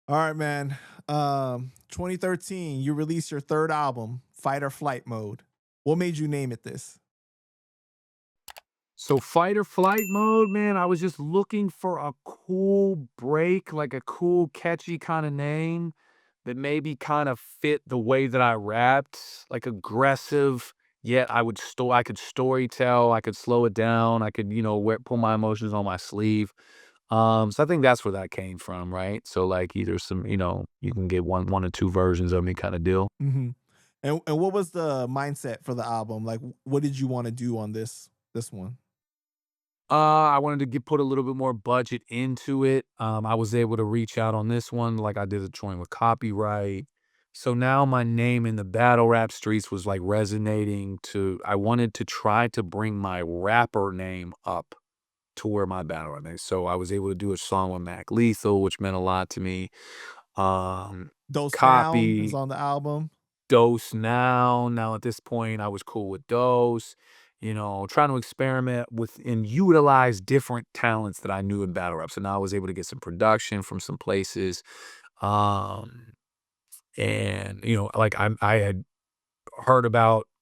All right, man. 2013, you released your third album, Fight or Flight Mode. What made you name it this? So fight or flight mode, man, I was just looking for a cool break, like a cool, catchy kind of name that maybe kind of fit the way that I rapped, like aggressive, yet I could story tell, I could slow it down, I could, pull my emotions on my sleeve. So I think that's where that came from, right? So like either some, you can get one or two versions of me kind of deal. Hmm. And what was the mindset for the album? Like, what did you want to do on this one? I wanted to put a little bit more budget into it. I was able to reach out on this one, like I did a joint with copyright. So now my name in the battle rap streets was like resonating I wanted to try to bring my rapper name up to where my battle rap is. So I was able to do a song with Mac Lethal, which meant a lot to me. Um, Dose Now is Copy, on the album. Dose now. Now at this point, I was cool with Dose, trying to experiment with and utilize different talents that I knew in battle rap. So now I was able to get some production from some places. Um, and like I had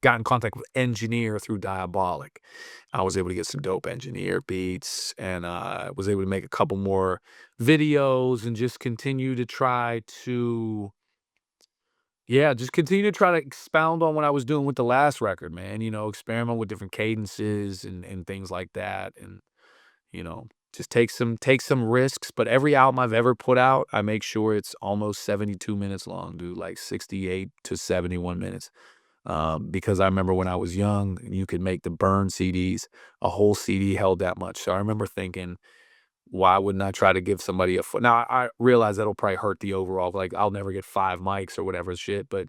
got in contact with Engineer through Diabolic. I was able to get some dope Engineer beats and was able to make a couple more videos and just continue to try to just continue to try to expound on what I was doing with the last record, man, experiment with different cadences and things like that, and, just take some risks, but every album I've ever put out, I make sure it's almost 72 minutes long, dude, like 68 to 71 minutes, because I remember when I was young, you could make the burn CDs, a whole CD held that much, so I remember thinking, "Why wouldn't I try to give somebody a foot?" Now, I realize that'll probably hurt the overall, like, I'll never get 5 mics or whatever shit, but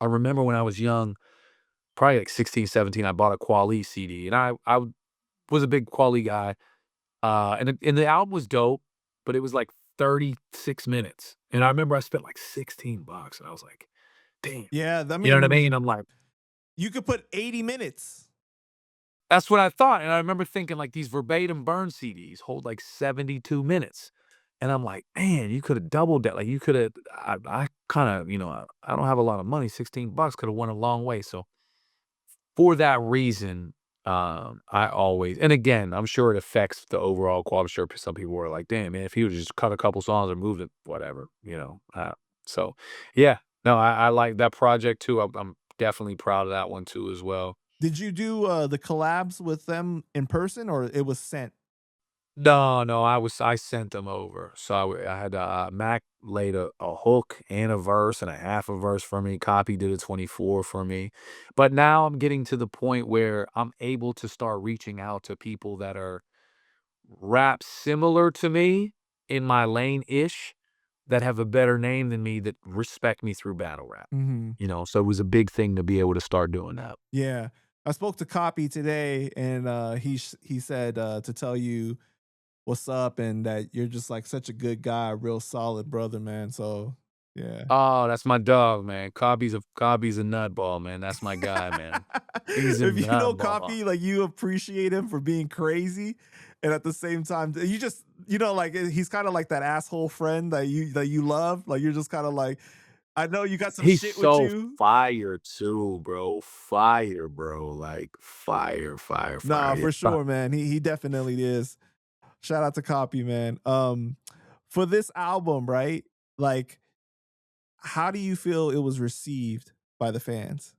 I remember when I was young, probably like 16, 17, I bought a Quali CD, and I was a big Quali guy, and the album was dope, but it was like 36 minutes, and I remember I spent like 16 bucks, and I was like, "Damn." Yeah, I You know what I mean, mean? I'm like, you could put 80 minutes. that's what I thought, and I remember thinking like these verbatim burn CDs hold like 72 minutes, and I'm like, "Man, you coulda doubled that." Like, you coulda I kinda, I don't have a lot of money, 16 bucks coulda went a long way, so for that reason, I always and again, I'm sure it affects the overall quality. I'm sure some people were like, "Damn, man, if he would just cut a couple songs or moved it, whatever," so, yeah. No, I like that project too. I'm definitely proud of that one too as well. Did you do the collabs with them in person or it was sent? No, no, I sent them over. So I had, Mac laid a hook and a verse and a half a verse for me. Copy did a 24 for me. But now I'm getting to the point where I'm able to start reaching out to people that are rap similar to me in my lane-ish, that have a better name than me, that respect me through battle rap. Mhm. So it was a big thing to be able to start doing that. Yeah. I spoke to Copy today and he said to tell you what's up and that you're just like such a good guy, real solid brother, man. So, yeah. Oh, that's my dog, man. Cobby's a nutball, man. That's my guy, man. He's a If you know nutball. Copy, like you appreciate him for being crazy, and at the same time, you just like he's kind of like that asshole friend that you love. Like you're just kind of like, I know you got some He's shit with so you. fire too, bro. Fire, bro. Like fire, fire, Nah, fire. for Yeah. sure, man. He definitely is. Shout out to Copy, man. For this album, right? Like, how do you feel it was received by the fans?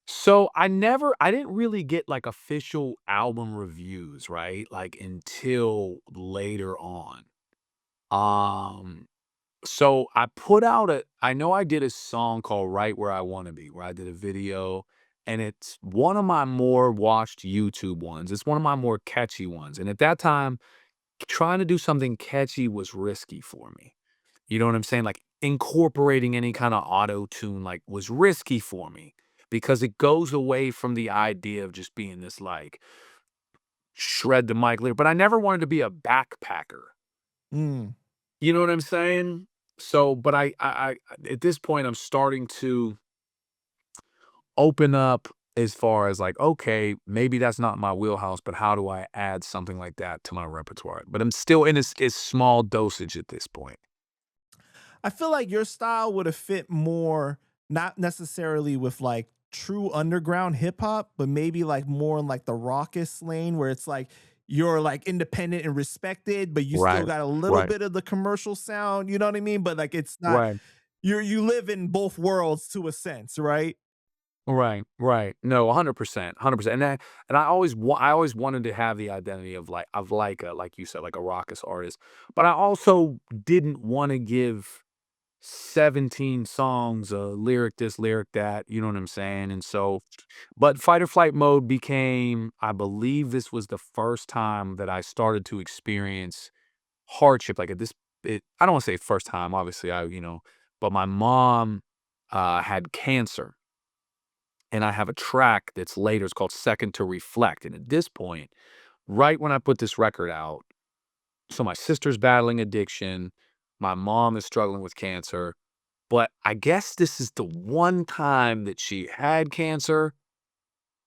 So I didn't really get like official album reviews, right? Like until later on. Um, so I know I did a song called Right Where I Wanna Be, where I did a video, and it's one of my more watched YouTube ones. It's one of my more catchy ones. And at that time, trying to do something catchy was risky for me. You know what I'm saying? Like incorporating any kind of auto tune like was risky for me because it goes away from the idea of just being this like shred the mic lyric. But I never wanted to be a backpacker. Mm, You know what I'm saying? So, but I at this point I'm starting to open up as far as like, okay, maybe that's not my wheelhouse, but how do I add something like that to my repertoire? But I'm still in a small dosage at this point. I feel like your style would have fit more, not necessarily with like true underground hip hop, but maybe like more in like the raucous lane where it's like you're like independent and respected, but you still Right. got a little Right. bit of the commercial sound. You know what I mean? But like it's not Right. you live in both worlds to a sense, right? Right, right. No, 100%, 100%. And I always wanted to have the identity of like a like you said, like a raucous artist. But I also didn't want to give 17 songs, lyric this, lyric that, you know what I'm saying? And so, but fight or flight mode became, I believe this was the first time that I started to experience hardship. Like at this, I don't want to say first time, obviously, but my mom had cancer, and I have a track that's later, it's called Second to Reflect. And at this point, right when I put this record out, so my sister's battling addiction, my mom is struggling with cancer, but I guess this is the one time that she had cancer,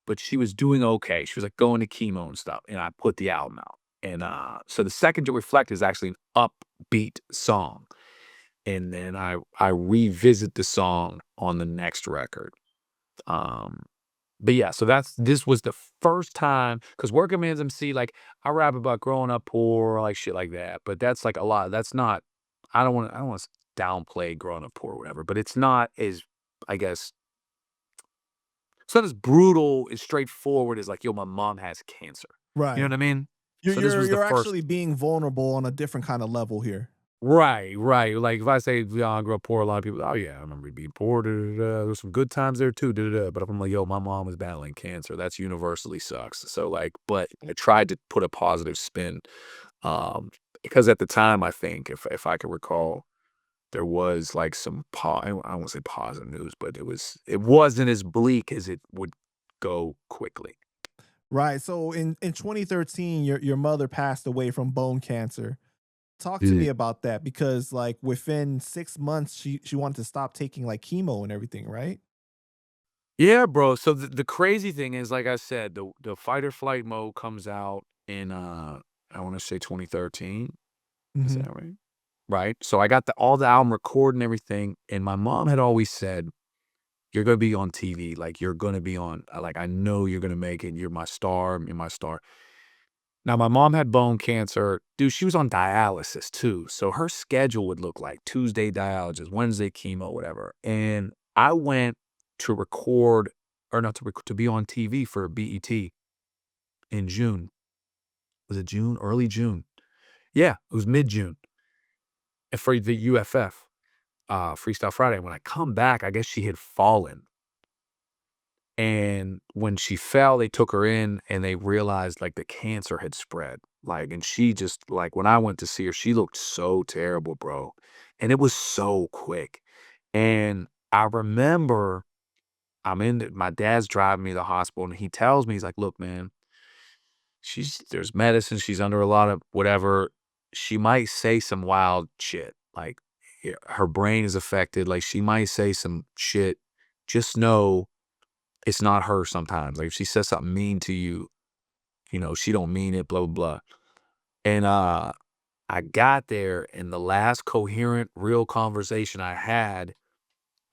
but she was doing okay. She was like going to chemo and stuff, and I put the album out. And so the Second to Reflect is actually an upbeat song. And then I revisit the song on the next record. Um But yeah, so this was the first time, because working man's MC, like, I rap about growing up poor, like, shit like that, but that's, like, a lot that's not I don't wanna downplay growing up poor or whatever, but it's not as, I guess it's not as brutal, as straightforward as, like, "Yo, my mom has cancer." You know Right. what I mean? You're So this you're was the you're first. actually being vulnerable on a different kind of level here. Right, right. Like if I say, yeah, I grew up poor, a lot of people, oh yeah, I remember being poor. Da, da, da. There's some good times there too. Da, da, da. But if I'm like, yo, my mom was battling cancer, that's universally sucks. So like, but I tried to put a positive spin, um, because at the time, I think if I can recall, there was like I don't want to say positive news, but it wasn't as bleak as it would go quickly. Right. So in 2013, your mother passed away from bone cancer. Talk to me about that because like within 6 months, she wanted to stop taking like chemo and everything, right? Yeah, bro. So the crazy thing is, like I said, the fight or flight mode comes out in I want to say 2013. Is Hmm. that right? Right. So I got all the album recorded and everything, and my mom had always said, "You're gonna be on TV. Like you're gonna be on. Like I know you're gonna make it. You're my star. You're my star." Now my mom had bone cancer. Dude, she was on dialysis too. So her schedule would look like Tuesday dialysis, Wednesday chemo, whatever. And I went to record, or not to to be on TV for BET in June. Was it June? Early June. Yeah, it was mid-June. And for the UFF, Freestyle Friday. When I come back, I guess she had fallen. And when she fell, they took her in and they realized like the cancer had spread. Like, and she just like when I went to see her, she looked so terrible, bro. And it was so quick. And I remember my dad's driving me to the hospital and he tells me, he's like, look, man, there's medicine, she's under a lot of whatever. She might say some wild shit. Like her brain is affected. Like she might say some shit. Just know it's not her sometimes. Like if she says something mean to you, she don't mean it, blah, blah, blah. And I got there and the last coherent, real conversation I had,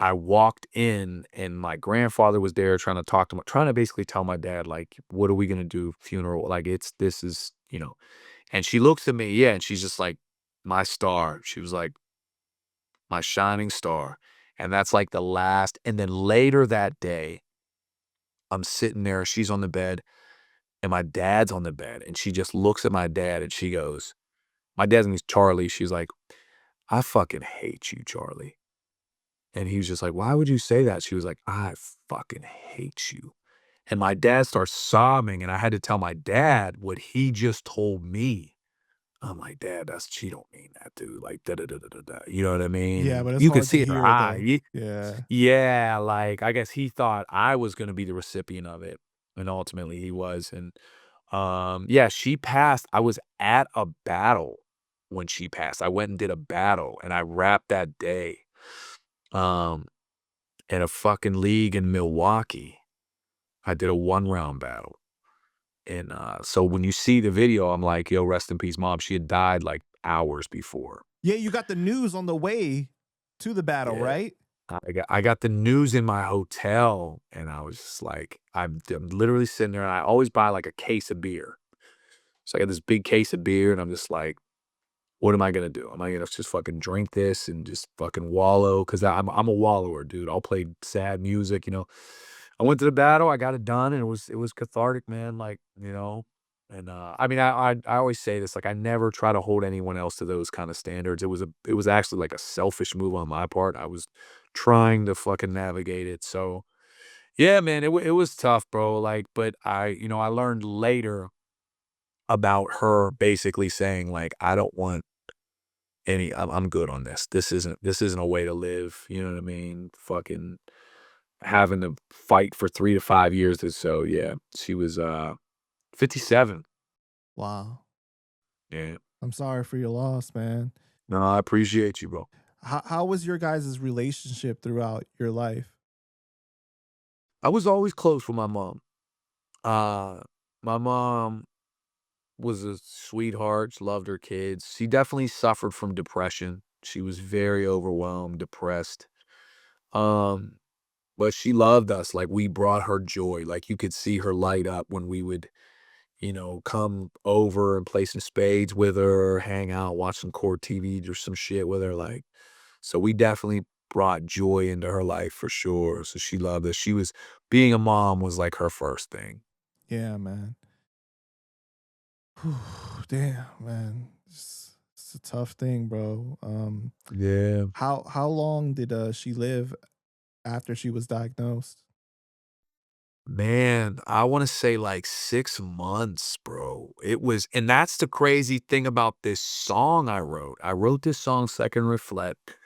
I walked in and my grandfather was there trying to talk to my trying to basically tell my dad, like, what are we gonna do? Funeral. Like this is, and she looks at me, yeah, and she's just like, my star. She was like, my shining star. And that's like the last. And then later that day, I'm sitting there, she's on the bed. And my dad's on the bed, and she just looks at my dad, and she goes my dad's name's Charlie, she's like, "I fucking hate you, Charlie." And he was just like, "Why would you say that?" She was like, "I fucking hate you." And my dad starts sobbing, and I had to tell my dad what he just told me. I'm like, "Dad, she don't mean that, dude, like, da da da da da da." You know what I mean? Yeah, And but it's you could hard to see in her hear though. eye. Yeah. Yeah, like, I guess he thought I was gonna be the recipient of it, and ultimately he was, and, yeah, she passed. I was at a battle when she passed. I went and did a battle, and I rapped that day, um, in a fucking league in Milwaukee, I did a 1-round battle. And, so when you see the video, I'm like, "Yo, rest in peace, mom." She had died, like, hours before. Yeah, you got the news on the way to the battle, Yeah. right? I got the news in my hotel, and I was just like I'm literally sitting there, and I always buy, like, a case of beer. So I got this big case of beer, and I'm just like, "What am I gonna do? Am I gonna just fucking drink this and just fucking wallow? Because I'm a wallower, dude. I'll play sad music, you know?" I went to the battle, I got it done, and it was cathartic, man, like, and, I mean, I always say this, like, I never try to hold anyone else to those kinda standards. It was actually, like, a selfish move on my part. I was trying to fucking navigate it, so, yeah, man, it was tough, bro, like, but I learned later about her basically saying, like, "I don't want I'm good on this. This isn't a way to live," you know what I mean? Fucking having to fight for 3 to 5 years or so, yeah. She was, 57. Wow. Yeah. I'm sorry for your loss, man. No, I appreciate you, bro. How was your guys' relationship throughout your life? I was always close with my mom. Uh, my mom was a sweetheart, she loved her kids. She definitely suffered from depression. She was very overwhelmed, depressed. Um, but she loved us, like, we brought her joy, like, you could see her light up when we would come over and play some spades with her, hang out, watch some court TV or some shit with her, like, so we definitely brought joy into her life for sure. So she loved us. Being a mom was like her first thing. Yeah, man. Whew, damn, man. It's a tough thing, bro. Yeah. How long did she live after she was diagnosed? Man, I want to say like 6 months, bro. And that's the crazy thing about this song I wrote. I wrote this song, Second Reflect,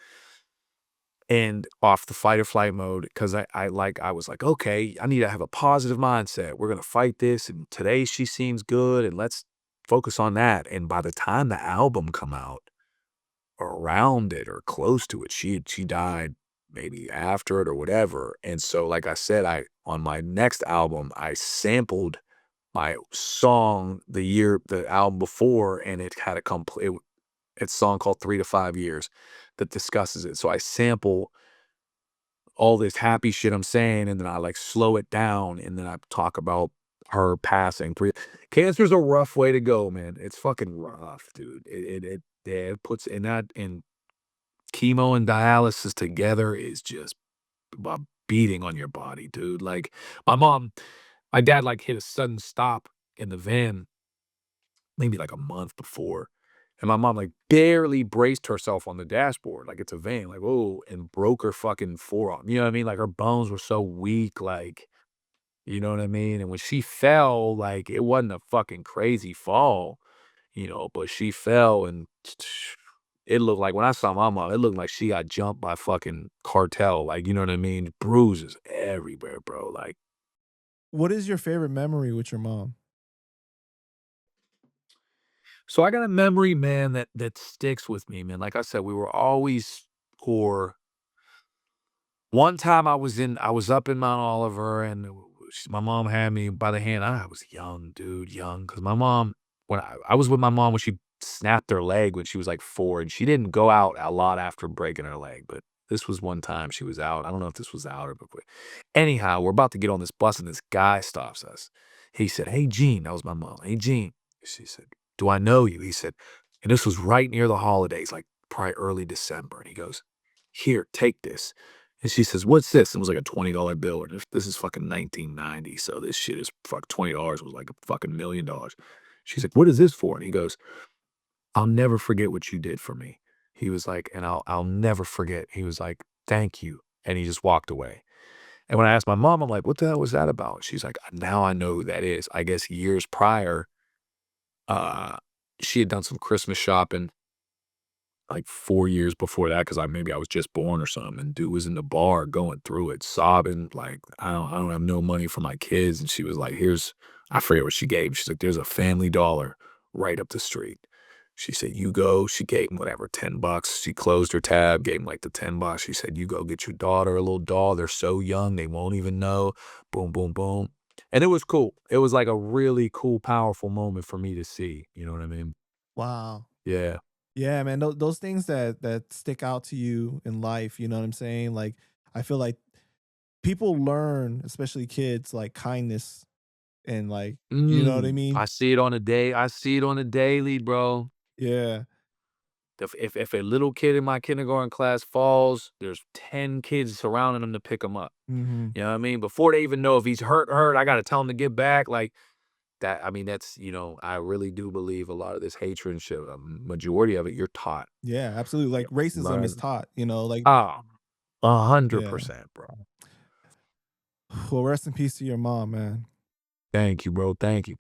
and off the fight or flight mode because I was like, okay, I need to have a positive mindset. We're gonna fight this, and today she seems good, and let's focus on that. And by the time the album come out, around it or close to it, she died maybe after it or whatever. And so, like I said, I on my next album, I sampled my song the album before, and it had a complete. It's a song called 3 to 5 Years that discusses it. So I sample all this happy shit I'm saying, and then I, like, slow it down, and then I talk about her passing. Cancer's a rough way to go, man. It's fucking rough, dude. Yeah, it puts in that in chemo and dialysis together is just a beating on your body, dude. Like, my dad, like, hit a sudden stop in the van maybe, like, a month before, and my mom, like, barely braced herself on the dashboard, like, it's a van, like, "Whoa," and broke her fucking forearm, you know what I mean? Like, her bones were so weak, like, you know what I mean? And when she fell, like, it wasn't a fucking crazy fall, but she fell and it looked like when I saw my mom, it looked like she got jumped by fucking cartel, like, you know what I mean? Bruises everywhere, bro, like. What is your favorite memory with your mom? So I got a memory, man, that sticks with me, man. Like I said, we were always poor. One time I was up in Mount Oliver, and my mom had me by the hand. I was young, dude, young, because my mom when I was with my mom when she snapped her leg when she was, like, 4, and she didn't go out a lot after breaking her leg, but this was one time she was out. I don't know if this was out or before. Anyhow, we're about to get on this bus, and this guy stops us. He said, "Hey, Gene." That was my mom. "Hey, Gene." She said, "Do I know you?" He said, and this was right near the holidays, like, probably early December, and he goes, "Here, take this." And she says, "What's this?" It was like a $20 bill, and this is fucking 1990, so this shit is $20 was like a fucking $1,000,000. She's like, "What is this for?" And he goes, "I'll never forget what you did for me." He was like, "And I'll never forget." He was like, "Thank you." And he just walked away. And when I asked my mom, I'm like, "What the hell was that about?" She's like, "Now I know who that is." I guess years prior, uh, she had done some Christmas shopping like 4 years before that, 'cause maybe I was just born or something, and dude was in the bar going through it, sobbing, like, "I don't have no money for my kids," and she was like, "Here's" I forget what she gave. She's like, "There's a Family Dollar right up the street." She said, "You go." She gave him whatever, $10. She closed her tab, gave him, like, the $10. She said, "You go get your daughter a little doll. They're so young, they won't even know." Boom, boom, boom. And it was cool. It was like a really cool, powerful moment for me to see, you know what I mean? Wow. Yeah. Yeah, man, those things that stick out to you in life, you know what I'm saying? Like, I feel like people learn, especially kids, like kindness and like, you know what I mean? I see it on a daily, bro. Yeah. If a little kid in my kindergarten class falls, there's 10 kids surrounding him to pick him up. Mhm. You know what I mean? Before they even know if he's hurt, I gotta tell him to get back, like, that I mean, that's I really do believe a lot of this hatred and shit, majority of it, you're taught. Yeah, absolutely. Like racism is Learn. taught, like Oh, yeah. 100%, bro. Well, rest in peace to your mom, man. Thank you, bro, thank you.